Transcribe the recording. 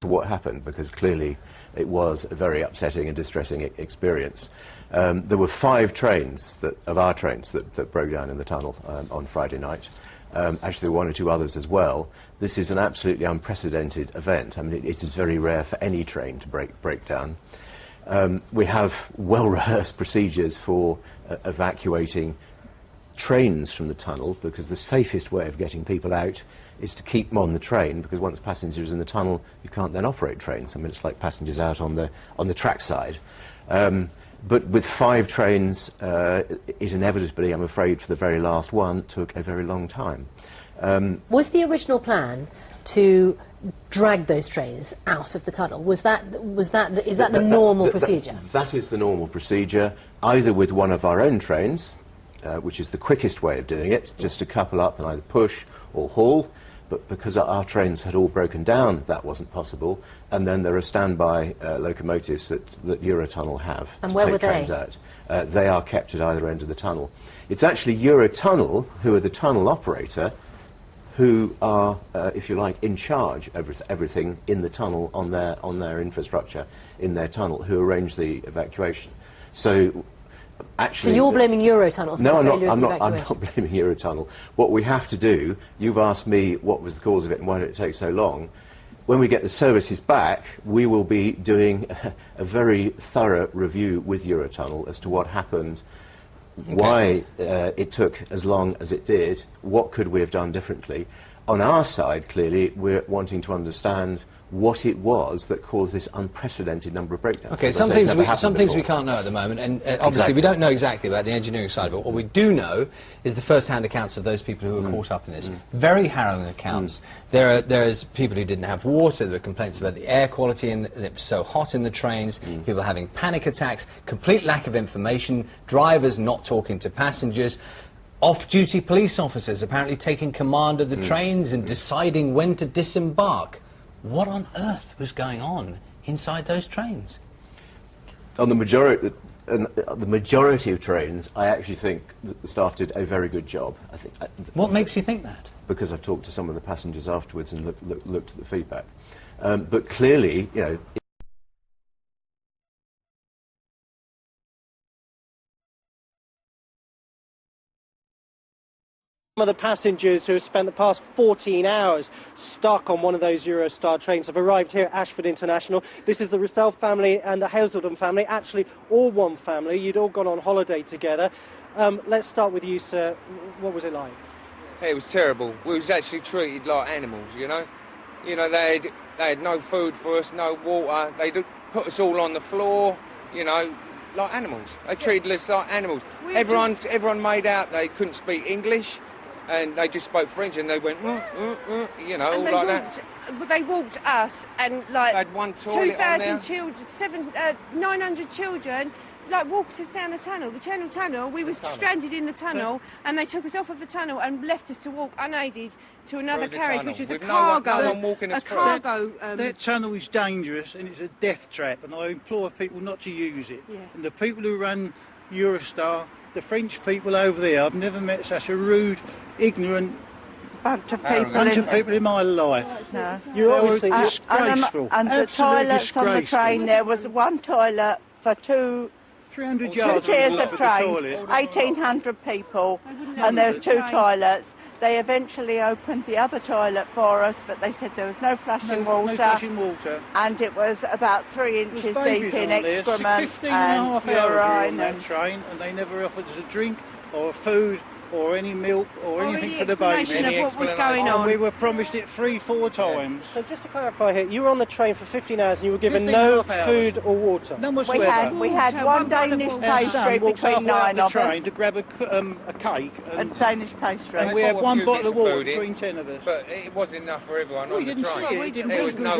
for what happened, because clearly it was a very upsetting and distressing experience. There were 5 trains of our trains that broke down in the tunnel on Friday night. Actually, there were 1 or 2 others as well. This is an absolutely unprecedented event. I mean, it is very rare for any train to break down. We have well-rehearsed procedures for evacuating trains from the tunnel, because the safest way of getting people out is to keep them on the train, because once passengers in the tunnel, you can't then operate trains. I mean, it's like passengers out on the track side. But with 5 trains, it inevitably, I'm afraid, for the very last one, took a very long time. Was the original plan to drag those trains out of the tunnel? Is that the normal procedure? That is the normal procedure, either with one of our own trains, which is the quickest way of doing it, just to couple up and either push or haul. But because our trains had all broken down, that wasn't possible. And then there are standby locomotives that Eurotunnel have and to take trains out. They are kept at either end of the tunnel. It's actually Eurotunnel, who are the tunnel operator, who are, if you like, in charge of everything in the tunnel, on their infrastructure, in their tunnel, who arrange the evacuation. So actually, so you're blaming Eurotunnel for no, the failure of the I'm not blaming Eurotunnel. What we have to do, you've asked me what was the cause of it and why did it take so long. When we get the services back, we will be doing a very thorough review with Eurotunnel as to what happened, why it took as long as it did, what could we have done differently. On our side, clearly, we're wanting to understand what it was that caused this unprecedented number of breakdowns. Okay, some things we can't know at the moment, and obviously we don't know exactly about the engineering side of it. What we do know is the first-hand accounts of those people who were caught up in this. Very harrowing accounts. There's people who didn't have water, there were complaints about the air quality, and it was so hot in the trains, people having panic attacks, complete lack of information, drivers not talking to passengers, off-duty police officers apparently taking command of the trains and deciding when to disembark. What on earth was going on inside those trains? On the majority of trains, I actually think that the staff did a very good job. What makes you think that? Because I've talked to some of the passengers afterwards and looked at the feedback. But clearly, you know, some of the passengers who have spent the past 14 hours stuck on one of those Eurostar trains have arrived here at Ashford International. This is the Russell family and the Hazelden family, actually all one family. You'd all gone on holiday together. Let's start with you, sir. What was it like? It was terrible. We was actually treated like animals, you know. You know, they had no food for us, no water. They put us all on the floor, you know, like animals. They treated us like animals. Everyone made out they couldn't speak English, and they just spoke French, and they went, you know, all like that. They walked us, and like they had one toilet on there. 2,000 children, 900 children, like walked us down the tunnel, the Channel Tunnel. We were stranded in the tunnel, and they took us off of the tunnel and left us to walk unaided to another carriage, which was a cargo. No one walking us through. That tunnel is dangerous, and it's a death trap, and I implore people not to use it. Yeah. And the people who run Eurostar, the French people over there, I've never met such a rude, ignorant bunch of people in my life. No. You're obviously disgraceful. And the toilets on the train, there was one toilet for 300 yards two tiers of the trains, toilet. 1,800 people, and there was 2 toilets. They eventually opened the other toilet for us, but they said there was no flushing water. No flushing water. And it was about 3 inches deep in excrement 15 and a half hours we were on that urine. train, and they never offered us a drink or food or any milk or anything any for the baby. explanation of what was going And on. we were promised it 3-4 times. So just to clarify here, you were on the train for 15 hours and you were given 15 no and a half food or water? None whatsoever. We had one Danish Our pastry son walked between halfway up 9 the of train us. to grab a cake. A Danish pastry. And we had bought a one few bottle bits of water food in, between 10 of us. But it wasn't enough for everyone We on the didn't train. see it. There was no